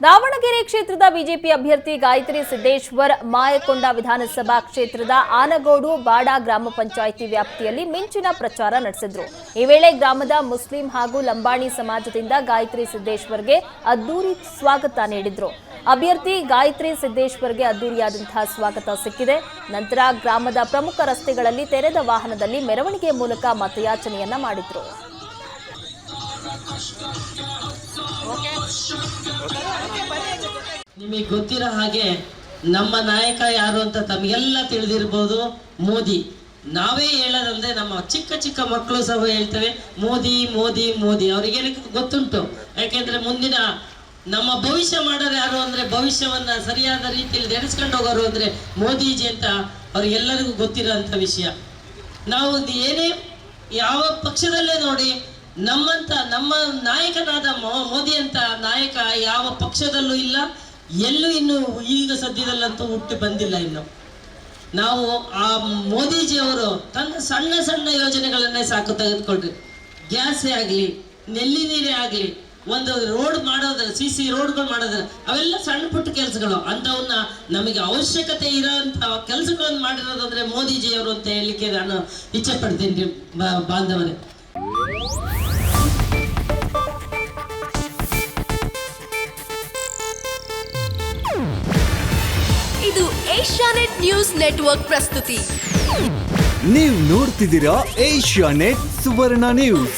ದಾವಣಗೆರೆ ಕ್ಷೇತ್ರದ ಬಿಜೆಪಿ ಅಭ್ಯರ್ಥಿ ಗಾಯತ್ರಿ ಸಿದ್ದೇಶ್ವರ್ ಮಾಯಕೊಂಡ ವಿಧಾನಸಭಾ ಕ್ಷೇತ್ರದ ಆನಗೋಡು ಬಾಡ ಗ್ರಾಮ ಪಂಚಾಯಿತಿ ವ್ಯಾಪ್ತಿಯಲ್ಲಿ ಮಿಂಚಿನ ಪ್ರಚಾರ ನಡೆಸಿದ್ರು. ಈ ವೇಳೆ ಗ್ರಾಮದ ಮುಸ್ಲಿಂ ಹಾಗೂ ಲಂಬಾಣಿ ಸಮಾಜದಿಂದ ಗಾಯತ್ರಿ ಸಿದ್ದೇಶ್ವರ್ಗೆ ಅದ್ದೂರಿ ಸ್ವಾಗತ ನೀಡಿದ್ರು. ಅಭ್ಯರ್ಥಿ ಗಾಯತ್ರಿ ಸಿದ್ದೇಶ್ವರ್ಗೆ ಅದ್ದೂರಿಯಾದಂತಹ ಸ್ವಾಗತ ಸಿಕ್ಕಿದೆ. ನಂತರ ಗ್ರಾಮದ ಪ್ರಮುಖ ರಸ್ತೆಗಳಲ್ಲಿ ತೆರೆದ ವಾಹನದಲ್ಲಿ ಮೆರವಣಿಗೆ ಮೂಲಕ ಮತಯಾಚನೆಯನ್ನ ಮಾಡಿದ್ರು. ನಿಮಗೆ ಗೊತ್ತಿರೋ ಹಾಗೆ ನಮ್ಮ ನಾಯಕ ಯಾರು ಅಂತ ತಮಗೆಲ್ಲ ತಿಳಿದಿರ್ಬೋದು, ಮೋದಿ. ನಾವೇ ಹೇಳೋದಂದ್ರೆ ನಮ್ಮ ಚಿಕ್ಕ ಚಿಕ್ಕ ಮಕ್ಕಳು ಸಹ ಹೇಳ್ತೇವೆ ಮೋದಿ ಮೋದಿ ಮೋದಿ. ಅವರಿಗೆ ಗೊತ್ತುಂಟು, ಯಾಕೆಂದ್ರೆ ಮುಂದಿನ ನಮ್ಮ ಭವಿಷ್ಯ ಮಾಡೋರು ಯಾರು ಅಂದ್ರೆ ಭವಿಷ್ಯವನ್ನ ಸರಿಯಾದ ರೀತಿಯಲ್ಲಿ ನಡೆಸ್ಕೊಂಡು ಹೋಗೋರು ಅಂದ್ರೆ ಮೋದಿಜಿ ಅಂತ ಅವ್ರಿಗೆಲ್ಲರಿಗೂ ಗೊತ್ತಿರೋಂಥ ವಿಷಯ. ನಾವು ಏನೇ ಯಾವ ಪಕ್ಷದಲ್ಲೇ ನೋಡಿ, ನಮ್ಮ ನಾಯಕನಾದ ಮೋದಿ ಅಂತ ನಾಯಕ ಯಾವ ಪಕ್ಷದಲ್ಲೂ ಇಲ್ಲ, ಎಲ್ಲೂ ಇನ್ನು ಈಗ ಸದ್ಯದಲ್ಲಂತೂ ಹುಟ್ಟಿ ಬಂದಿಲ್ಲ. ಇನ್ನು ನಾವು ಆ ಮೋದಿಜಿ ಅವರು ತನ್ನ ಸಣ್ಣ ಸಣ್ಣ ಯೋಜನೆಗಳನ್ನೇ ಸಾಕು ತೆಗೆದುಕೊಳ್ರಿ. ಗ್ಯಾಸೇ ಆಗಲಿ, ನೆಲ್ಲಿ ನೀರೇ ಆಗಲಿ, ಒಂದು ರೋಡ್ ಮಾಡೋದ್ರ CC ರೋಡ್ಗಳು ಮಾಡೋದ್ರ ಅವೆಲ್ಲ ಸಣ್ಣ ಪುಟ್ಟ ಕೆಲಸಗಳು. ಅಂಥವನ್ನ ನಮಗೆ ಅವಶ್ಯಕತೆ ಇರೋಂಥ ಕೆಲಸಗಳನ್ನು ಮಾಡಿರೋದಂದ್ರೆ ಮೋದಿಜಿ ಅವರು ಅಂತ ಹೇಳಲಿಕ್ಕೆ ನಾನು ಇಚ್ಛೆ ಪಡ್ತೀನಿ ಬಾಂಧವರೇ. ಇದು ಏಷ್ಯಾನೆಟ್ ನ್ಯೂಸ್ ನೆಟ್ವರ್ಕ್ ಪ್ರಸ್ತುತಿ. ನೀವು ನೋಡ್ತಿದ್ದೀರಾ ಏಷ್ಯಾನೆಟ್ ಸುವರ್ಣ ನ್ಯೂಸ್.